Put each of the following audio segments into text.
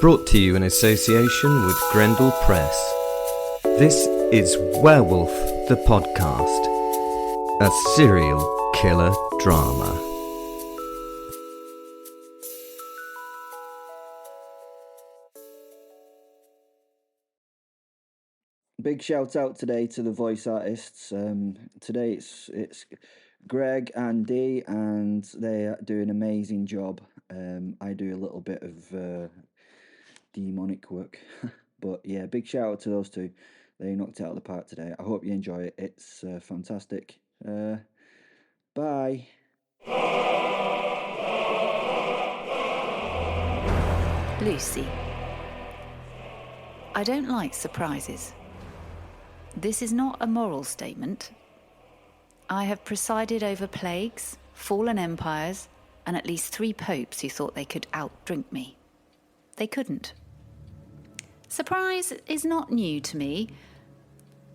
Brought to you in association with Grendel Press. This is Werewolf the Podcast, a serial killer drama. Big shout out today to the voice artists. Today it's Greg and Dee, and they are doing an amazing job. I do a little bit of demonic work, but yeah, big shout out to those two. They knocked it out of the park today. I hope you enjoy it. It's fantastic. Bye. Lucy. I don't like surprises. This is not a moral statement. I have presided over plagues, fallen empires, and at least 3 popes who thought they could outdrink me. They couldn't. Surprise is not new to me,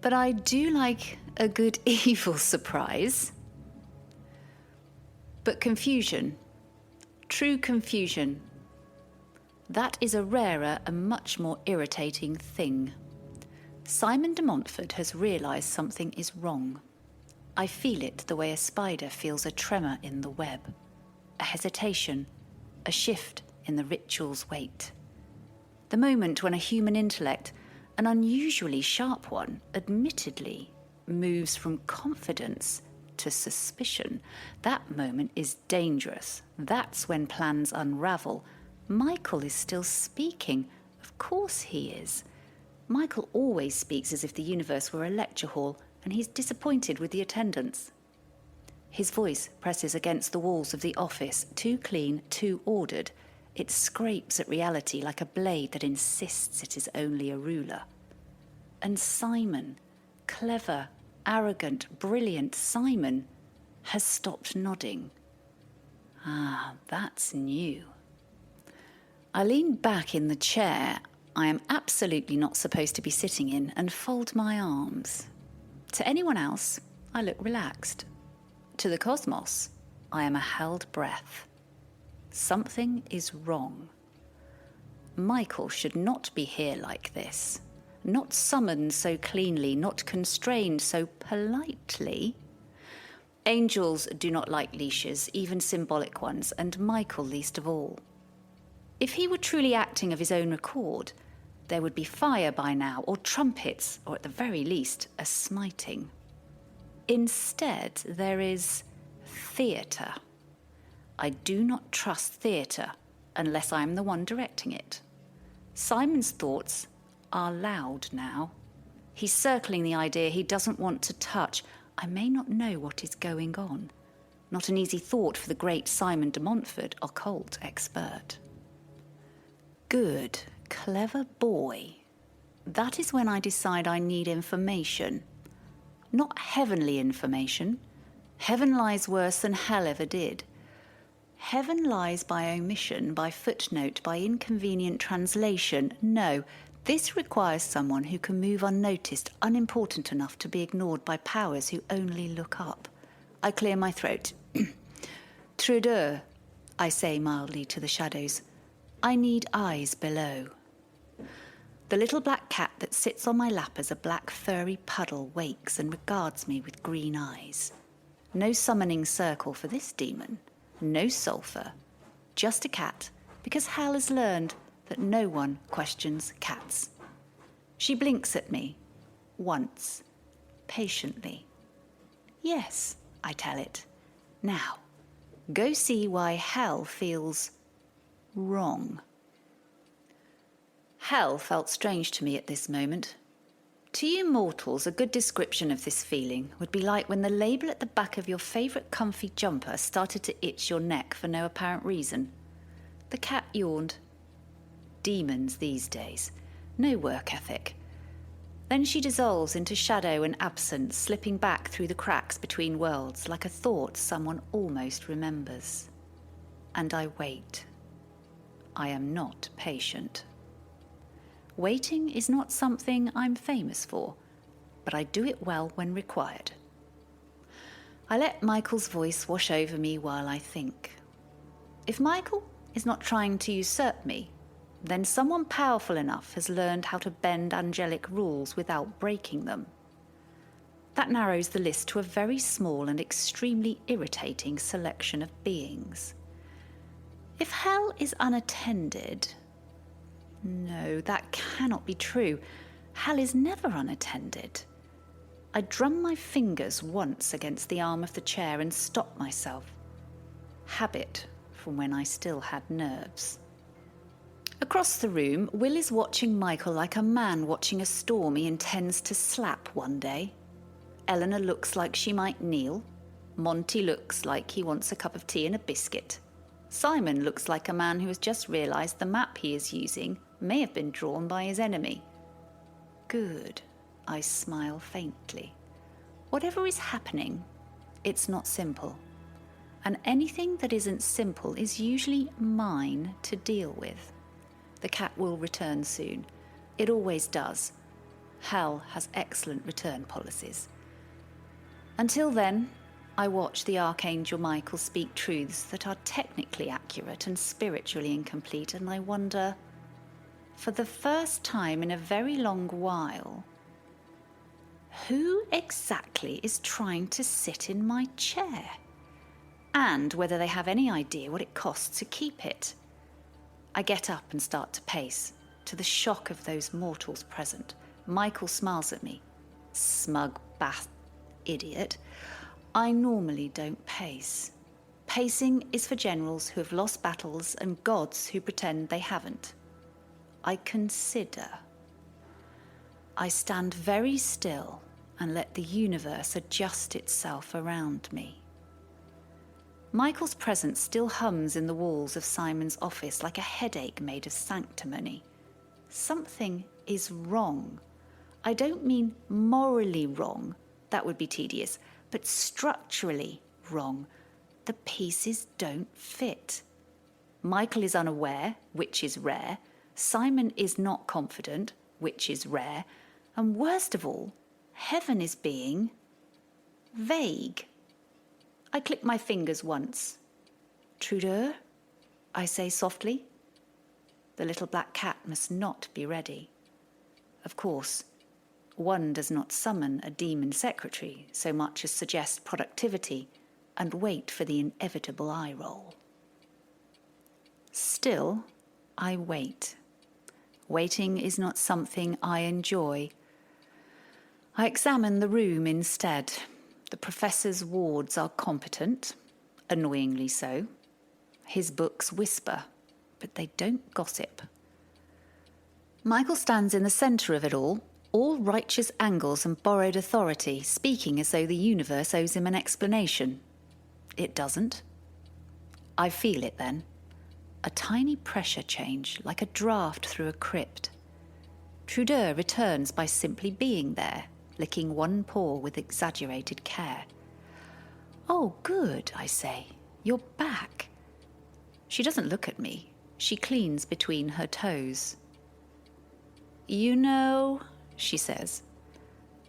but I do like a good evil surprise. But confusion, true confusion, that is a rarer and much more irritating thing. Simon de Montfort has realised something is wrong. I feel it the way a spider feels a tremor in the web, a hesitation, a shift in the ritual's weight. The moment when a human intellect, an unusually sharp one, admittedly, moves from confidence to suspicion, that moment is dangerous. That's when plans unravel. Michael is still speaking. Of course he is. Michael always speaks as if the universe were a lecture hall, and he's disappointed with the attendance. His voice presses against the walls of the office, too clean, too ordered. It scrapes at reality like a blade that insists it is only a ruler. And Simon, clever, arrogant, brilliant Simon, has stopped nodding. Ah, that's new. I lean back in the chair I am absolutely not supposed to be sitting in and fold my arms. To anyone else, I look relaxed. To the cosmos, I am a held breath. Something is wrong. Michael should not be here like this. Not summoned so cleanly, not constrained so politely. Angels do not like leashes, even symbolic ones, and Michael least of all. If he were truly acting of his own accord, there would be fire by now, or trumpets, or at the very least, a smiting. Instead, there is theatre. I do not trust theatre unless I am the one directing it. Simon's thoughts are loud now. He's circling the idea he doesn't want to touch. I may not know what is going on. Not an easy thought for the great Simon de Montfort, occult expert. Good, clever boy. That is when I decide I need information. Not heavenly information. Heaven lies worse than hell ever did. Heaven lies by omission, by footnote, by inconvenient translation. No, this requires someone who can move unnoticed, unimportant enough to be ignored by powers who only look up. I clear my throat. Trudeau, I say mildly to the shadows. I need eyes below. The little black cat that sits on my lap as a black furry puddle wakes and regards me with green eyes. No summoning circle for this demon. No sulphur. Just a cat, because Hal has learned that no one questions cats. She blinks at me. Once. Patiently. Yes, I tell it. Now, go see why Hal feels wrong. Hell felt strange to me at this moment. To you mortals, a good description of this feeling would be like when the label at the back of your favourite comfy jumper started to itch your neck for no apparent reason. The cat yawned. Demons these days. No work ethic. Then she dissolves into shadow and absence, slipping back through the cracks between worlds like a thought someone almost remembers. And I wait. I am not patient. Waiting is not something I'm famous for, but I do it well when required. I let Michael's voice wash over me while I think. If Michael is not trying to usurp me, then someone powerful enough has learned how to bend angelic rules without breaking them. That narrows the list to a very small and extremely irritating selection of beings. If hell is unattended... No, that cannot be true. Hell is never unattended. I drum my fingers once against the arm of the chair and stop myself. Habit from when I still had nerves. Across the room, Will is watching Michael like a man watching a storm he intends to slap one day. Eleanor looks like she might kneel. Monty looks like he wants a cup of tea and a biscuit. Simon looks like a man who has just realised the map he is using may have been drawn by his enemy. Good, I smile faintly. Whatever is happening, it's not simple. And anything that isn't simple is usually mine to deal with. The cat will return soon. It always does. Hell has excellent return policies. Until then, I watch the Archangel Michael speak truths that are technically accurate and spiritually incomplete, and I wonder, for the first time in a very long while, who exactly is trying to sit in my chair? And whether they have any idea what it costs to keep it. I get up and start to pace, to the shock of those mortals present. Michael smiles at me. Smug idiot. I normally don't pace. Pacing is for generals who have lost battles and gods who pretend they haven't. I consider. I stand very still and let the universe adjust itself around me. Michael's presence still hums in the walls of Simon's office like a headache made of sanctimony. Something is wrong. I don't mean morally wrong, that would be tedious, but structurally wrong. The pieces don't fit. Michael is unaware, which is rare. Simon is not confident, which is rare. And worst of all, heaven is being vague. I click my fingers once. Trudeau, I say softly. The little black cat must not be ready. Of course, one does not summon a demon secretary so much as suggest productivity and wait for the inevitable eye roll. Still, I wait. Waiting is not something I enjoy. I examine the room instead. The professor's wards are competent, annoyingly so. His books whisper, but they don't gossip. Michael stands in the centre of it all righteous angles and borrowed authority, speaking as though the universe owes him an explanation. It doesn't. I feel it then. A tiny pressure change, like a draft through a crypt. Trudeau returns by simply being there, licking one paw with exaggerated care. Oh, good, I say. You're back. She doesn't look at me. She cleans between her toes. You know, she says,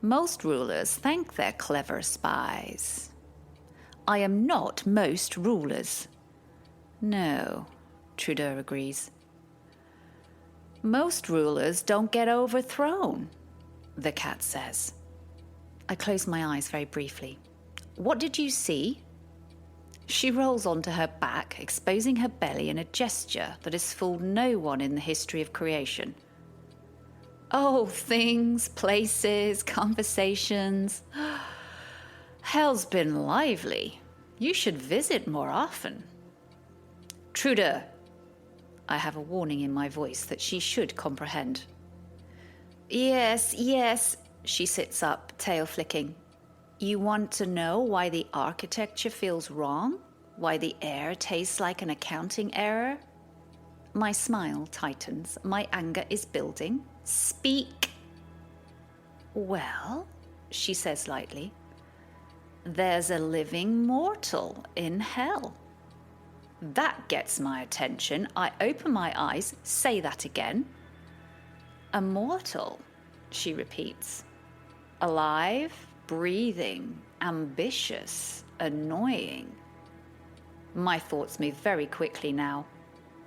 most rulers thank their clever spies. I am not most rulers. No, Trudeau agrees. Most rulers don't get overthrown, the cat says. I close my eyes very briefly. What did you see? She rolls onto her back, exposing her belly in a gesture that has fooled no one in the history of creation. Oh, things, places, conversations. Hell's been lively. You should visit more often. Trudeau. I have a warning in my voice that she should comprehend. Yes, she sits up, tail flicking. You want to know why the architecture feels wrong? Why the air tastes like an accounting error? My smile tightens. My anger is building. Speak. Well, she says lightly, there's a living mortal in hell. That gets my attention. I open my eyes, say that again. A mortal, she repeats. Alive, breathing, ambitious, annoying. My thoughts move very quickly now.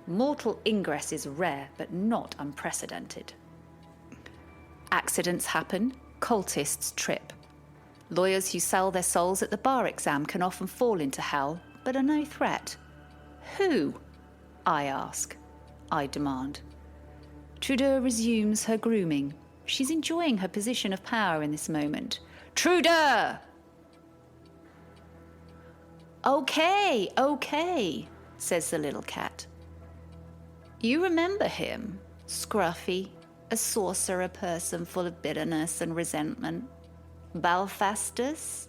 Mortal ingress is rare, but not unprecedented. Accidents happen, cultists trip. Lawyers who sell their souls at the bar exam can often fall into hell, but are no threat. Who? I ask. I demand. Trudeau resumes her grooming. She's enjoying her position of power in this moment. Trudeau! Okay, says the little cat. You remember him, scruffy, a sorcerer person full of bitterness and resentment. Belphastus?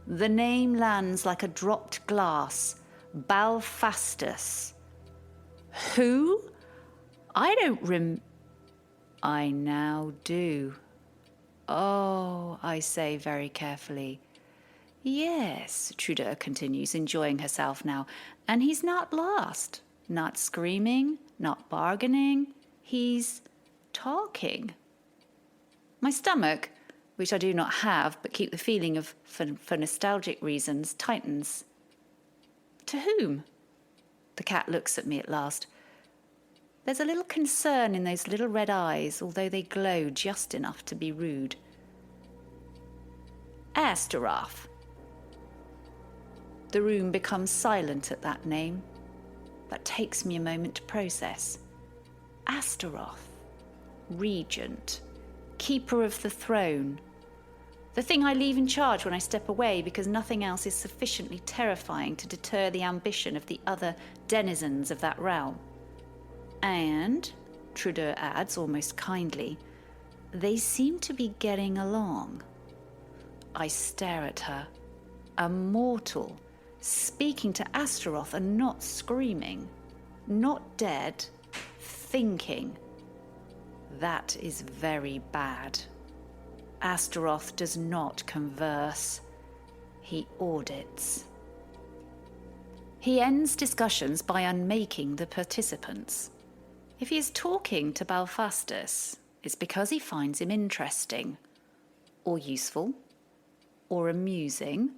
The name lands like a dropped glass. Belphastus. Who? I don't I now do. Oh, I say very carefully. Yes, Trudeau continues, enjoying herself now. And he's not lost. Not screaming, not bargaining. He's talking. My stomach, which I do not have, but keep the feeling of for nostalgic reasons, tightens. To whom? The cat looks at me at last. There's a little concern in those little red eyes, although they glow just enough to be rude. Astaroth. The room becomes silent at that name, but takes me a moment to process. Astaroth. Regent. Keeper of the throne. The thing I leave in charge when I step away because nothing else is sufficiently terrifying to deter the ambition of the other denizens of that realm. And, Trudeau adds almost kindly, they seem to be getting along. I stare at her. A mortal, speaking to Astaroth and not screaming. Not dead, thinking. That is very bad. Astaroth does not converse. He audits. He ends discussions by unmaking the participants. If he is talking to Belphastus, it's because he finds him interesting, or useful, or amusing.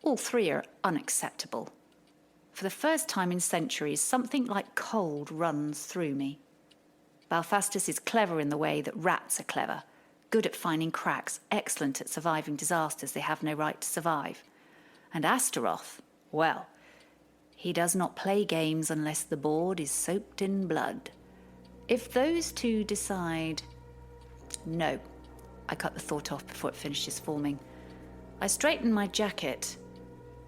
All three are unacceptable. For the first time in centuries, something like cold runs through me. Belphastus is clever in the way that rats are clever, good at finding cracks, excellent at surviving disasters they have no right to survive. And Astaroth, well, he does not play games unless the board is soaked in blood. If those two decide... No, I cut the thought off before it finishes forming. I straighten my jacket.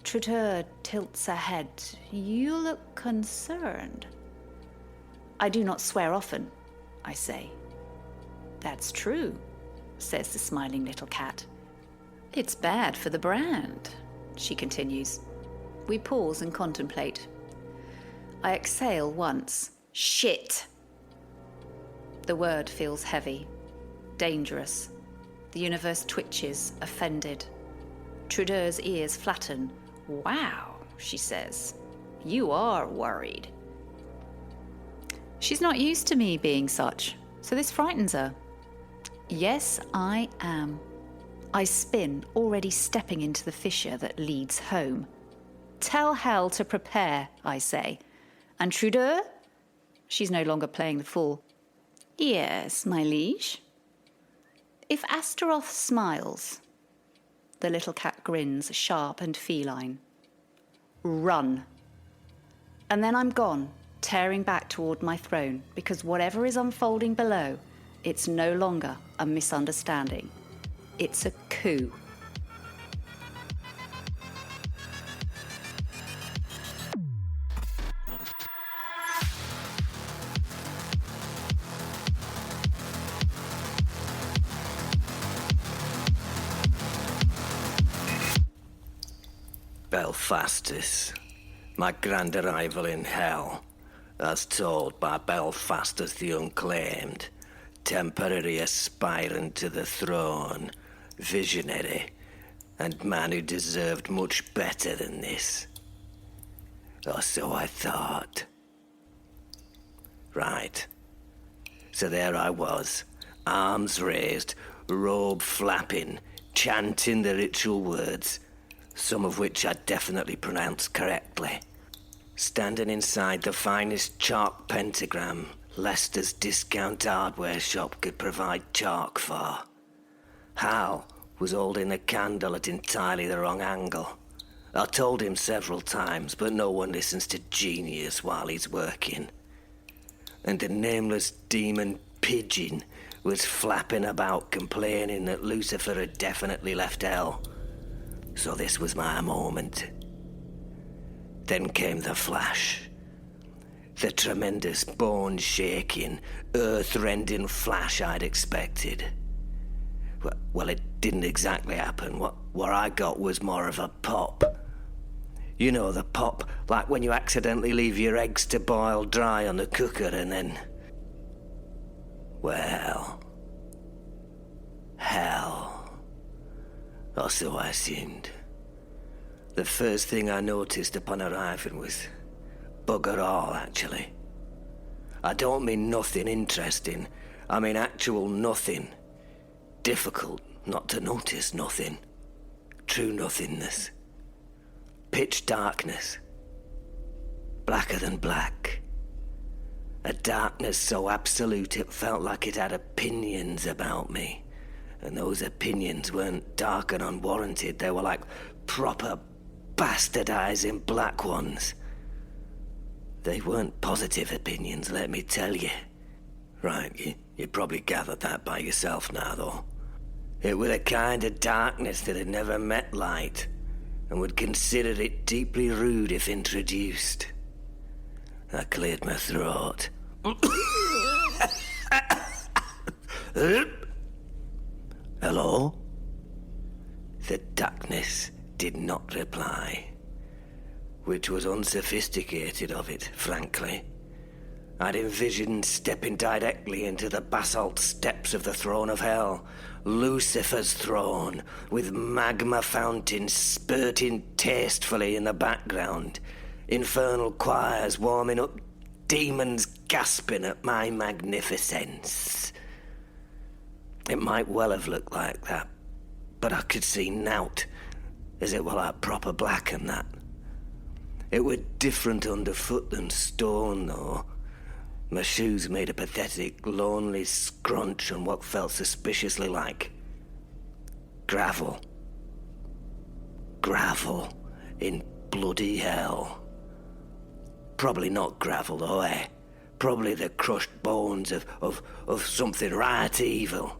Trudeau tilts her head. You look concerned. I do not swear often, I say. That's true, says the smiling little cat. It's bad for the brand, she continues. We pause and contemplate. I exhale once. Shit! The word feels heavy, dangerous. The universe twitches, offended. Trudeau's ears flatten. Wow, she says. You are worried. She's not used to me being such, so this frightens her. Yes, I am. I spin, already stepping into the fissure that leads home. Tell hell to prepare, I say. And Trudeau? She's no longer playing the fool. Yes, my liege. If Astaroth smiles, the little cat grins, sharp and feline. Run. And then I'm gone, tearing back toward my throne, because whatever is unfolding below, it's no longer a misunderstanding. It's a coup. Belphastus, my grand arrival in hell, as told by Belphastus the Unclaimed, temporary aspirant to the throne, visionary, and man who deserved much better than this. Or so I thought. Right. So there I was, arms raised, robe flapping, chanting the ritual words, some of which I definitely pronounced correctly. standing inside the finest chalk pentagram Leicester's discount hardware shop could provide chalk for. Hal was holding the candle at entirely the wrong angle. I told him several times, but no one listens to genius while he's working. And the nameless demon Pigeon was flapping about complaining that Lucifer had definitely left hell. So this was my moment. Then came the flash. The tremendous bone-shaking, earth-rending flash I'd expected. Well, it didn't exactly happen. What I got was more of a pop. You know, the pop, like when you accidentally leave your eggs to boil dry on the cooker and then... Well... hell. Or so I assumed. The first thing I noticed upon arriving was... bugger all, actually. I don't mean nothing interesting. I mean actual nothing. Difficult not to notice nothing. True nothingness. Pitch darkness. Blacker than black. A darkness so absolute it felt like it had opinions about me. And those opinions weren't dark and unwarranted. They were like proper bastardizing black ones. They weren't positive opinions, let me tell you. Right, you probably gathered that by yourself now, though. It was a kind of darkness that had never met light, and would consider it deeply rude if introduced. I cleared my throat. Hello? The darkness did not reply, which was unsophisticated of it, frankly. I'd envisioned stepping directly into the basalt steps of the throne of hell, Lucifer's throne, with magma fountains spurting tastefully in the background, infernal choirs warming up, demons gasping at my magnificence. It might well have looked like that, but I could see nowt, as it were like proper black and that. It were different underfoot than stone, though. My shoes made a pathetic, lonely scrunch on what felt suspiciously like gravel. Gravel in bloody hell. Probably not gravel, though, eh? Probably the crushed bones of something right evil.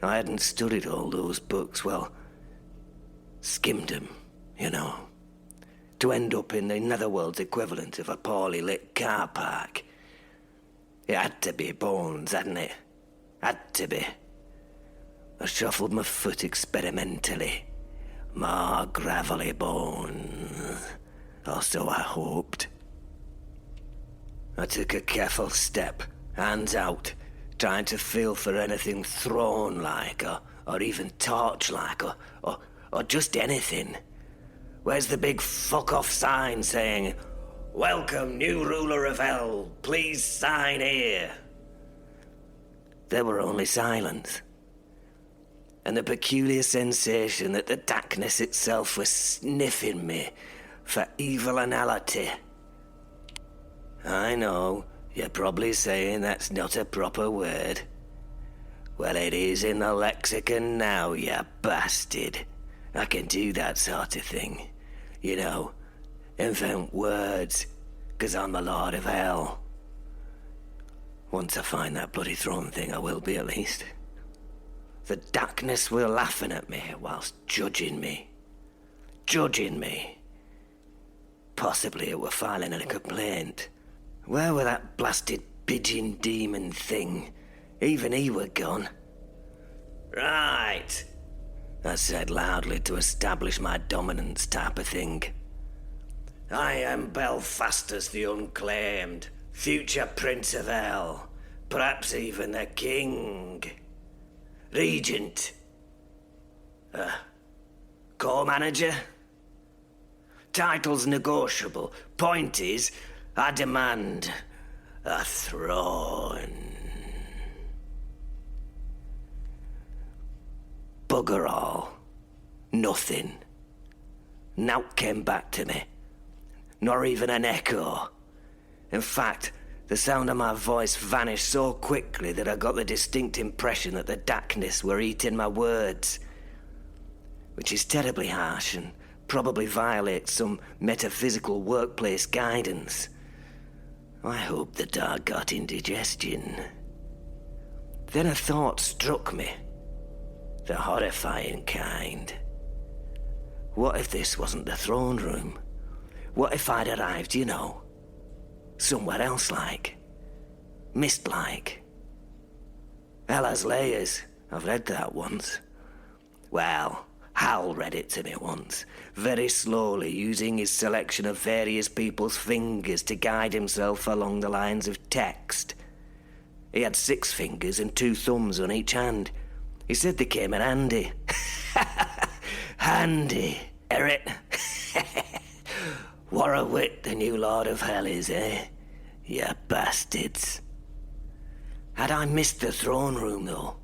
I hadn't studied all those books, well, skimmed them, you know. To end up in the netherworld's equivalent of a poorly lit car park. It had to be bones, hadn't it? Had to be. I shuffled my foot experimentally. More gravelly bones. Or so I hoped. I took a careful step, hands out, trying to feel for anything throne-like, or even torch-like, or just anything. Where's the big fuck-off sign saying, "Welcome, new ruler of hell, please sign here"? There were only silence, and the peculiar sensation that the darkness itself was sniffing me for evilinality. I know, you're probably saying that's not a proper word. Well, it is in the lexicon now, you bastard. I can do that sort of thing. You know, invent words, 'cause I'm the Lord of Hell. Once I find that bloody throne thing, I will be at least. The darkness were laughing at me whilst judging me. Judging me. Possibly it were filing a complaint. Where were that blasted pigeon demon thing? Even he were gone. Right, I said loudly to establish my dominance type of thing. I am Belphastus the Unclaimed, future Prince of Hell, perhaps even the King. Regent. Co-manager? Title's negotiable. Point is, I demand a throne. Bugger all. Nothing. Nowt came back to me. nor even an echo. In fact, the sound of my voice vanished so quickly that I got the distinct impression that the darkness were eating my words, which is terribly harsh and probably violates some metaphysical workplace guidance. I hope the dark got indigestion. Then a thought struck me, the horrifying kind. What if this wasn't the throne room? What if I'd arrived, somewhere else like? Mist-like? Hell has layers. I've read that once. Well, Hal read it to me once, very slowly, using his selection of various people's fingers to guide himself along the lines of text. He had 6 fingers and 2 thumbs on each hand. He said they came in handy. Handy, Eric. What a wit the new Lord of Hell is, eh? You bastards. Had I missed the throne room, though?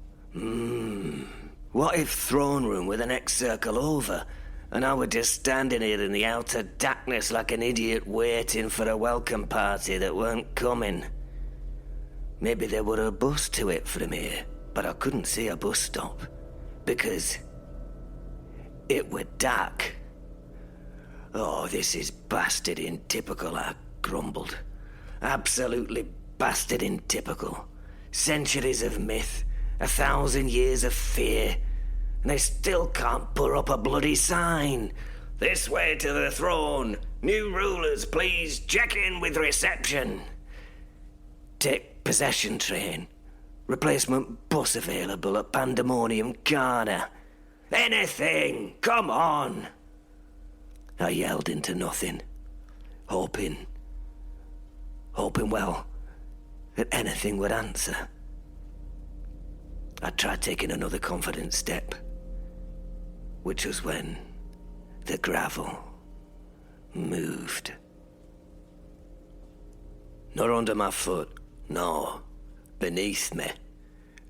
What if throne room were the next circle over, and I were just standing here in the outer darkness like an idiot waiting for a welcome party that weren't coming? Maybe there were a bus to it from here, but I couldn't see a bus stop, because it were dark. Oh, this is bastarding typical, I grumbled. Absolutely bastarding typical. Centuries of myth, 1,000 years of fear, and they still can't put up a bloody sign. This way to the throne. New rulers, please check in with reception. Take possession train. Replacement bus available at Pandemonium Corner. Anything, come on. I yelled into nothing, hoping, well, that anything would answer. I tried taking another confident step, which was when the gravel moved. Not under my foot, no, beneath me.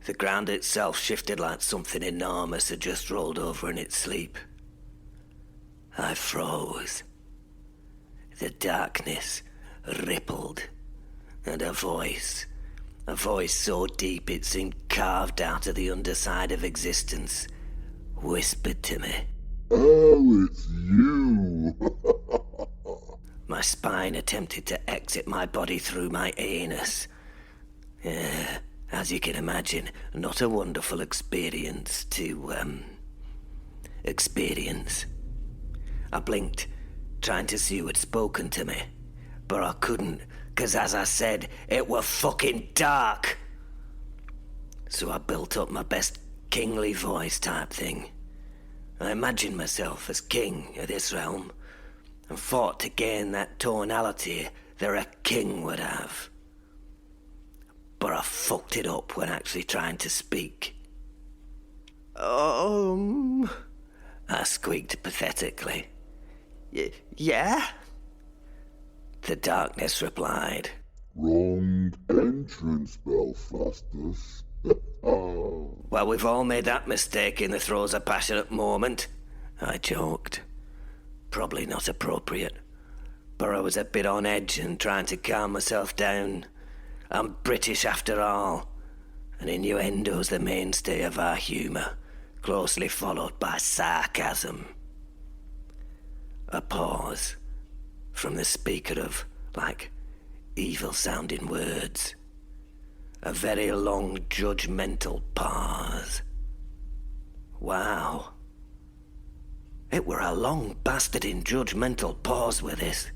The ground itself shifted like something enormous had just rolled over in its sleep. I froze. The darkness rippled, and a voice so deep it seemed carved out of the underside of existence, whispered to me. Oh, it's you! My spine attempted to exit my body through my anus. As you can imagine, not a wonderful experience to, experience. I blinked, trying to see who had spoken to me, but I couldn't, 'cause as I said, it were fucking dark. So I built up my best kingly voice type thing. I imagined myself as king of this realm, and fought to gain that tonality that a king would have. But I fucked it up when actually trying to speak. I squeaked pathetically. Yeah? The darkness replied. Wrong entrance, Belphastus. Well, we've all made that mistake in the throes of passionate moment, I joked. Probably not appropriate, but I was a bit on edge and trying to calm myself down. I'm British after all, and innuendo's the mainstay of our humour, closely followed by sarcasm. A pause from the speaker of, evil-sounding words. A very long, judgmental pause. Wow. It were a long, bastarding, judgmental pause with this.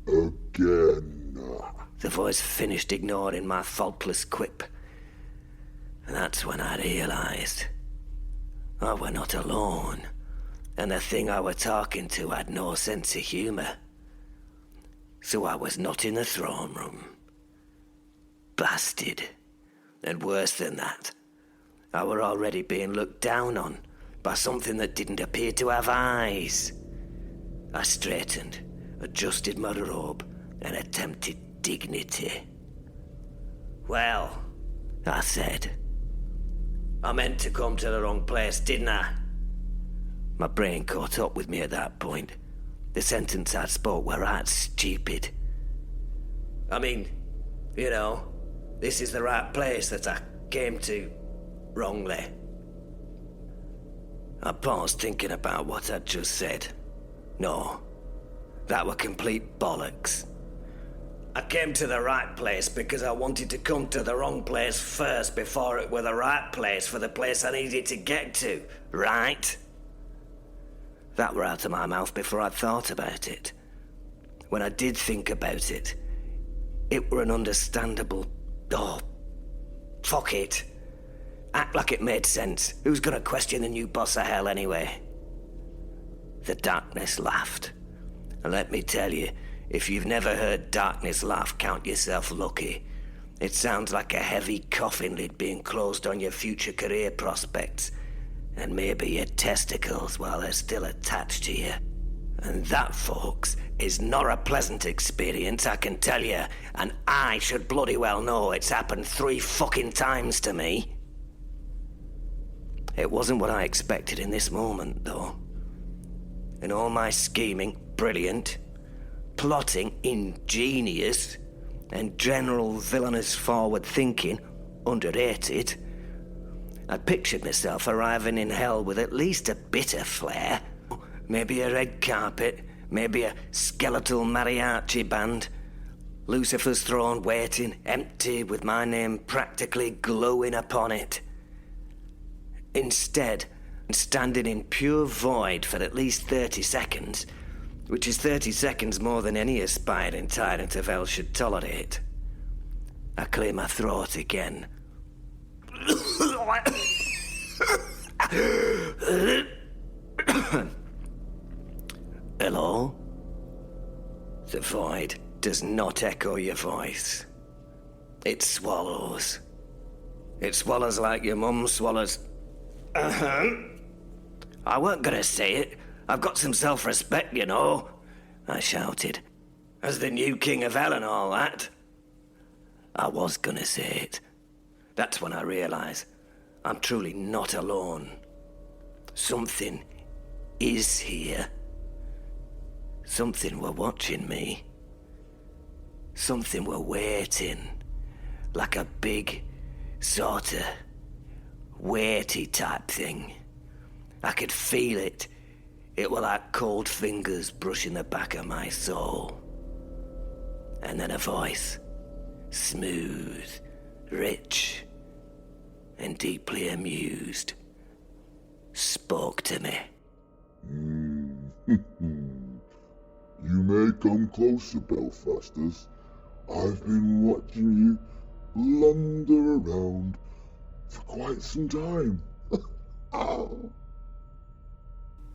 Again. The voice finished ignoring my faultless quip. And that's when I realised I were not alone, and the thing I were talking to had no sense of humour. So I was not in the throne room. Bastard. And worse than that, I were already being looked down on by something that didn't appear to have eyes. I straightened, adjusted my robe, and attempted dignity. Well, I said, I meant to come to the wrong place, didn't I? My brain caught up with me at that point, The sentence I spoke were right stupid. I mean, you know, this is the right place that I came to wrongly. I paused thinking about what I'd just said. No, that were complete bollocks. I came to the right place because I wanted to come to the wrong place first before it were the right place for the place I needed to get to, right? That were out of my mouth before I'd thought about it. When I did think about it, it were an understandable, fuck it. Act like it made sense. Who's gonna question the new boss of hell anyway? The darkness laughed. And let me tell you, if you've never heard darkness laugh, count yourself lucky. It sounds like a heavy coffin lid being closed on your future career prospects. And maybe your testicles while they're still attached to you. And that, folks, is not a pleasant experience, I can tell you. And I should bloody well know it's happened 3 fucking times to me. It wasn't what I expected in this moment, though. In all my scheming, brilliant. Plotting, ingenious. And general villainous forward thinking, underrated. I pictured myself arriving in hell with at least a bit of flair. Maybe a red carpet, maybe a skeletal mariachi band. Lucifer's throne waiting, empty, with my name practically glowing upon it. Instead, standing in pure void for at least 30 seconds, which is 30 seconds more than any aspiring tyrant of hell should tolerate. I clear my throat again. Hello? The void does not echo your voice. It swallows. It swallows like your mum swallows. I weren't gonna say it. I've got some self-respect, you know, I shouted. As the new king of hell and all that. I was gonna say it. That's when I realised I'm truly not alone. Something is here. Something were watching me. Something were waiting. Like a big, sorta, weighty type thing. I could feel it. It were like cold fingers brushing the back of my soul. And then a voice. Smooth, rich, and deeply amused, spoke to me. You may come closer, Belphastus. I've been watching you blunder around for quite some time. Ow.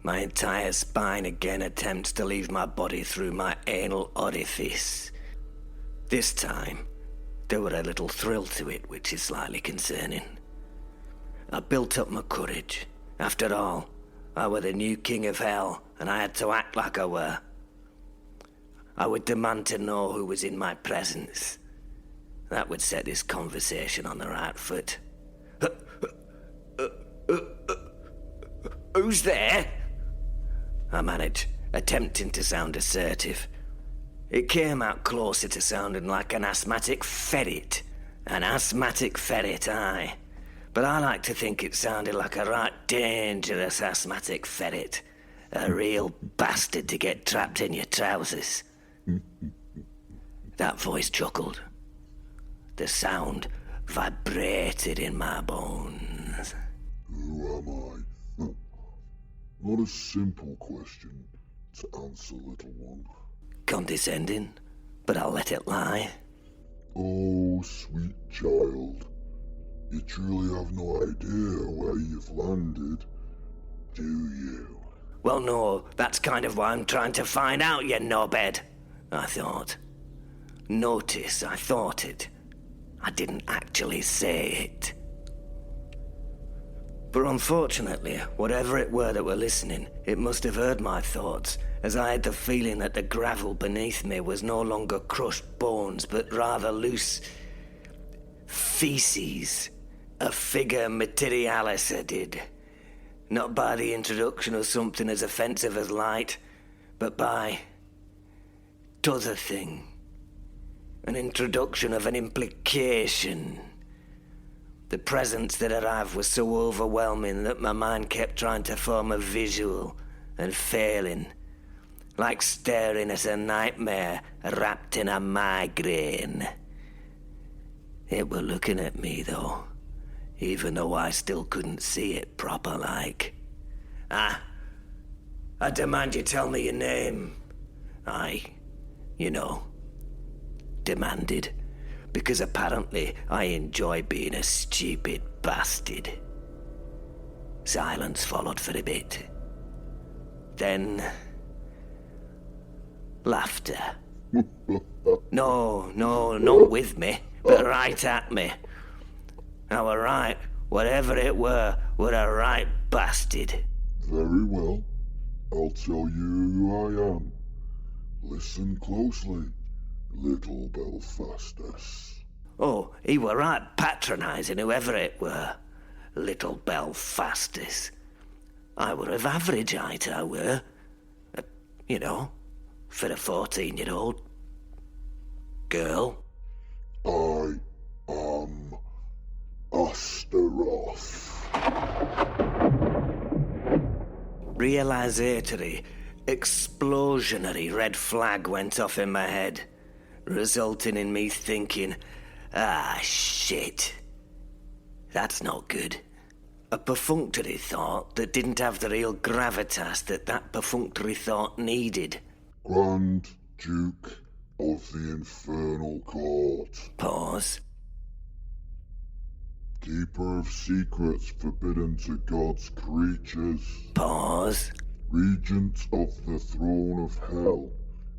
My entire spine again attempts to leave my body through my anal orifice. This time, there were a little thrill to it, which is slightly concerning. I built up my courage. After all, I were the new king of hell, and I had to act like I were. I would demand to know who was in my presence. That would set this conversation on the right foot. Who's there? I managed, attempting to sound assertive. It came out closer to sounding like an asthmatic ferret. An asthmatic ferret, aye. But I like to think it sounded like a right dangerous asthmatic ferret. A real bastard to get trapped in your trousers. That voice chuckled. The sound vibrated in my bones. Who am I? Not a simple question to answer, little one. Condescending, but I'll let it lie. Oh, sweet child. You truly have no idea where you've landed, do you? Well, no, that's kind of why I'm trying to find out, you knobhead, I thought. Notice I thought it. I didn't actually say it. But unfortunately, whatever it were that were listening, it must have heard my thoughts, as I had the feeling that the gravel beneath me was no longer crushed bones, but rather loose feces. A figure materialis I did. Not by the introduction of something as offensive as light, but by t'other thing. An introduction of an implication. The presence that arrived was so overwhelming that my mind kept trying to form a visual and failing, like staring at a nightmare wrapped in a migraine. It were looking at me, though, even though I still couldn't see it proper like. I demand you tell me your name. Demanded, because apparently I enjoy being a stupid bastard. Silence followed for a bit. Then laughter. No, not with me, but right at me. I were right, whatever it were a right bastard. Very well. I'll tell you who I am. Listen closely, little Belphastus. Oh, he were right patronising whoever it were. Little Belphastus. I were of average height, I were. For a 14-year-old girl. I am Astaroth. Realisatory, explosionary red flag went off in my head, resulting in me thinking, shit. That's not good. A perfunctory thought that didn't have the real gravitas that perfunctory thought needed. Grand Duke of the Infernal Court. Pause. Keeper of secrets forbidden to God's creatures. Pause. Regent of the throne of hell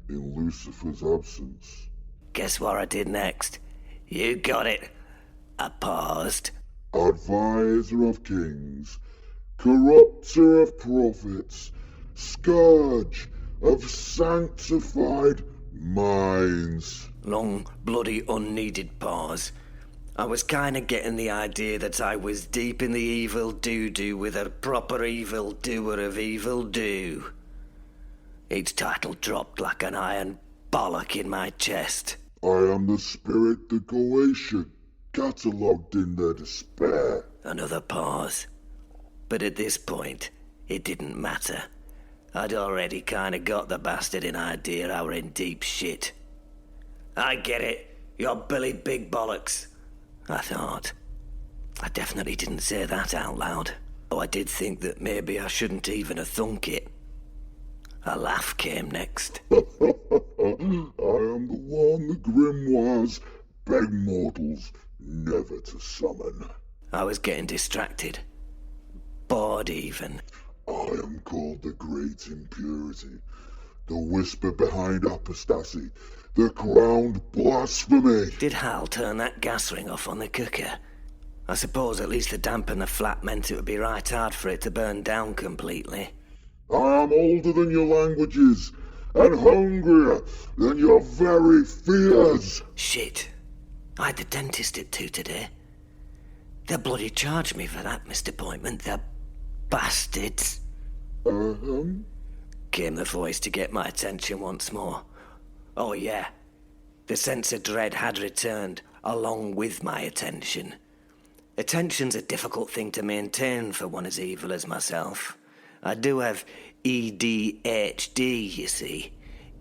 in Lucifer's absence. Guess what I did next? You got it. I paused. Advisor of kings, corrupter of prophets, scourge of sanctified minds. Long, bloody, unneeded pause. I was kinda getting the idea that I was deep in the evil doo-doo with a proper evil doer of evil do. Each title dropped like an iron bollock in my chest. I am the spirit decoration, catalogued in their despair. Another pause. But at this point, it didn't matter. I'd already kinda got the bastard in idea I were in deep shit. I get it. You're Billy Big Bollocks, I thought. I definitely didn't say that out loud, though I did think that maybe I shouldn't even have thunk it. A laugh came next. I am the one the grimoires beg mortals never to summon. I was getting distracted. Bored even. I am called the Great Impurity, the whisper behind apostasy, the crowned blasphemy. Did Hal turn that gas ring off on the cooker? I suppose at least the damp and the flat meant it would be right hard for it to burn down completely. I am older than your languages, and hungrier than your very fears. Shit. I had the dentist at 2 today. They'll bloody charge me for that missed appointment, the bastards. Came the voice to get my attention once more. Oh yeah, the sense of dread had returned, along with my attention. Attention's a difficult thing to maintain for one as evil as myself. I do have EDHD, you see.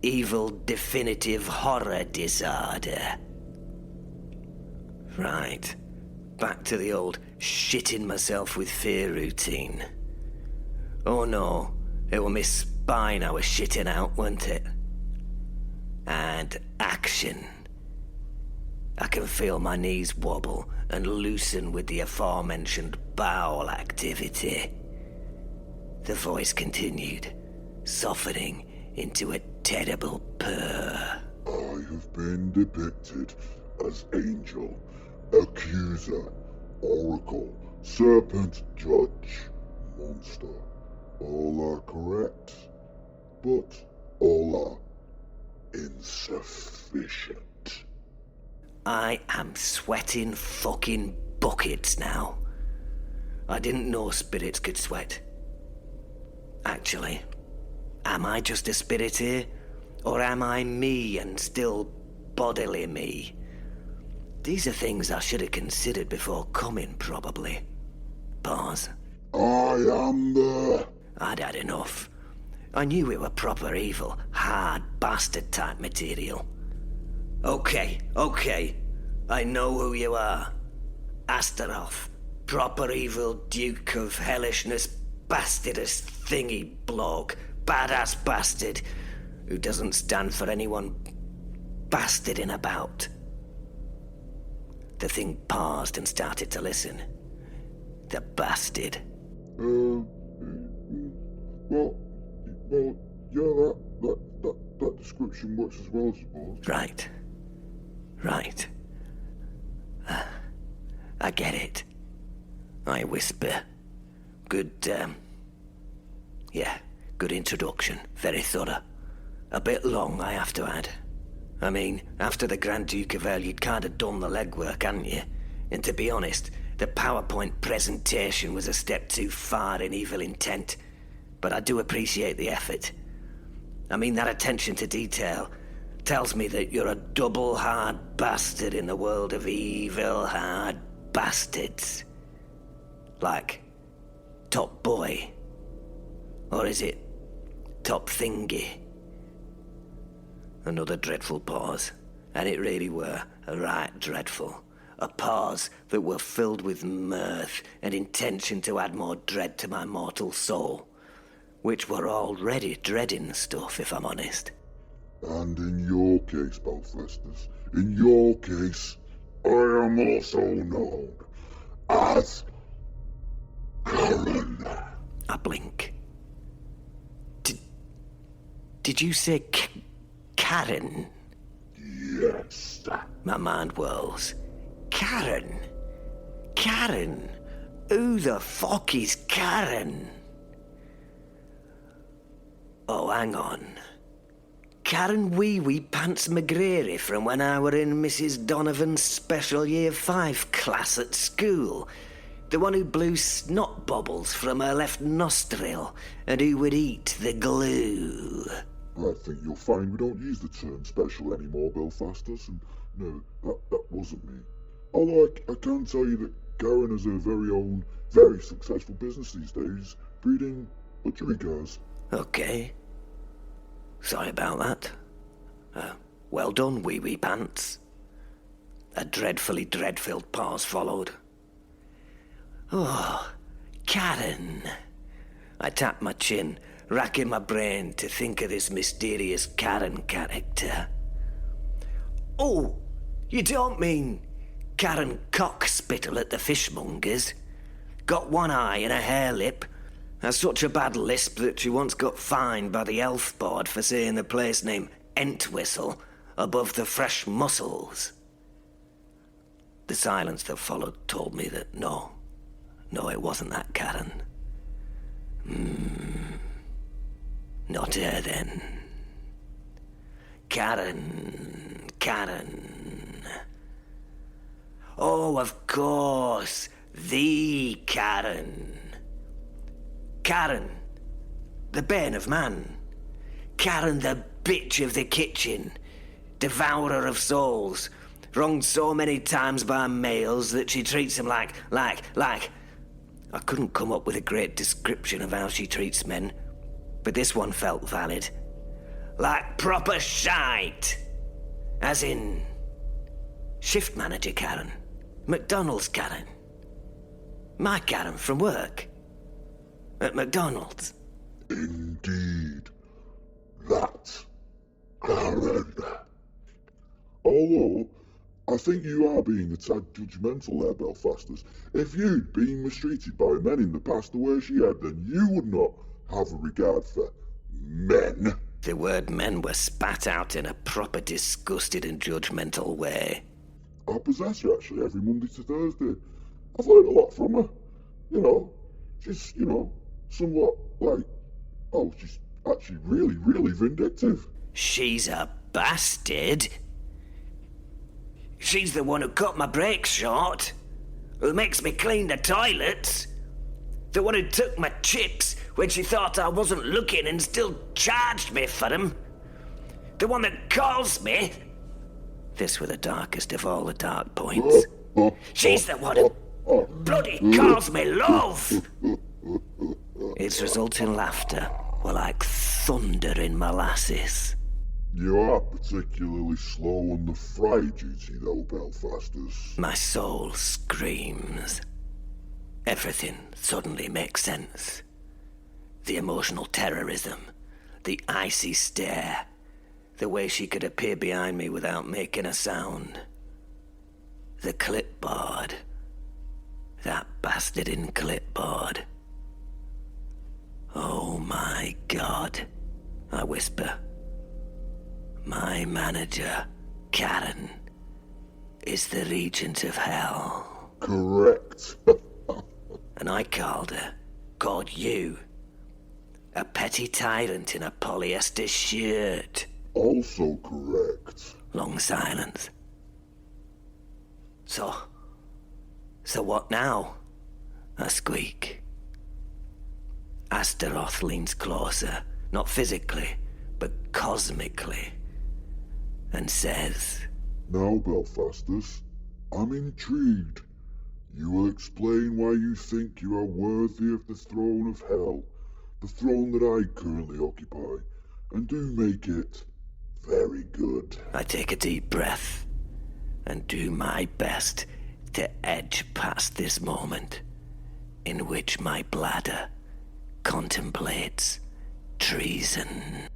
Evil Definitive Horror Disorder. Right. Back to the old shitting myself with fear routine. Oh no, it were my spine I was shitting out, wasn't it? And action. I can feel my knees wobble and loosen with the aforementioned bowel activity. The voice continued, softening into a terrible purr. I have been depicted as angel, accuser, oracle, serpent, judge, monster. All are correct, but all are insufficient. I am sweating fucking buckets now. I didn't know spirits could sweat. Actually, am I just a spirit here? Or am I me and still bodily me? These are things I should have considered before coming, probably. Pause. I am the... I'd had enough. I knew we were proper evil, hard bastard type material. Okay. I know who you are. Astaroth. Proper evil duke of hellishness, bastardous thingy bloke, badass bastard, who doesn't stand for anyone bastarding about. The thing paused and started to listen. The bastard. Well, yeah, that description works as well, I suppose. Right. I get it. I whisper. Good introduction. Very thorough. A bit long, I have to add. I mean, after the Grand Duke of Earl, you'd kind of done the legwork, hadn't you? And to be honest, the PowerPoint presentation was a step too far in evil intent. But I do appreciate the effort. I mean, that attention to detail tells me that you're a double hard bastard in the world of evil hard bastards. Like, top boy. Or is it top thingy? Another dreadful pause, and it really were a right dreadful. A pause that were filled with mirth and intention to add more dread to my mortal soul, which were already dreading stuff, if I'm honest. And in your case, Belphastus, in your case, I am also known as Karen. I blink. Did you say Karen? Yes. My mind whirls. Karen? Karen? Who the fuck is Karen? Oh, hang on. Karen Wee Pants McGreary from when I were in Mrs. Donovan's special Year 5 class at school. The one who blew snot bubbles from her left nostril and who would eat the glue. I think you'll find we don't use the term special anymore, Belphastus, and no, that wasn't me. Although I can tell you that Karen has her very own, very successful business these days, breeding butchery cars. Okay. Sorry about that. Well done, Wee Pants. A dreadfully dread-filled pause followed. Oh, Karen. I tapped my chin, racking my brain to think of this mysterious Karen character. Oh, you don't mean Karen Cockspittle at the fishmonger's? Got one eye and a hare lip. Has such a bad lisp that she once got fined by the Elf Board for saying the place name Entwistle above the fresh mussels. The silence that followed told me that no, it wasn't that Karen. Not her then. Karen. Oh, of course, the Karen. Karen, the bane of man. Karen, the bitch of the kitchen. Devourer of souls. Wronged so many times by males that she treats them like... I couldn't come up with a great description of how she treats men, but this one felt valid. Like proper shite. As in... shift manager Karen. McDonald's Karen. My Karen from work. At McDonald's. Indeed. That Karen. Although, I think you are being a tad judgmental there, Belphastus. If you'd been mistreated by men in the past the way she had, then you would not have a regard for men. The word men were spat out in a proper disgusted and judgmental way. I possess her actually every Monday to Thursday. I've learned a lot from her. She's, somewhat she's actually really, really vindictive. She's a bastard. She's the one who cut my brakes short, who makes me clean the toilets, The one who took my chips when she thought I wasn't looking and still charged me for them. The one that calls me... This were the darkest of all the dark points. She's the one who bloody calls me love! Its resulting laughter were like thunder in molasses. You are particularly slow on the fry duty, though, Belphastus. My soul screams. Everything suddenly makes sense. The emotional terrorism, the icy stare, the way she could appear behind me without making a sound. The clipboard. That bastard in clipboard. Oh my God, I whisper. My manager, Karen, is the Regent of Hell. Correct. And I called you, a petty tyrant in a polyester shirt. Also correct. Long silence. So what now? I squeak. Astaroth leans closer, not physically, but cosmically, and says, Now, Belphastus, I'm intrigued. You will explain why you think you are worthy of the throne of hell, the throne that I currently occupy, and do make it very good. I take a deep breath and do my best to edge past this moment in which my bladder contemplates treason.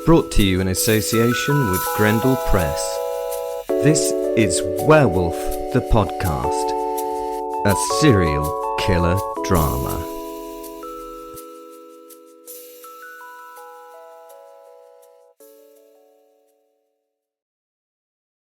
Brought to you in association with Grendel Press. This is Werewolf the Podcast, a serial killer drama.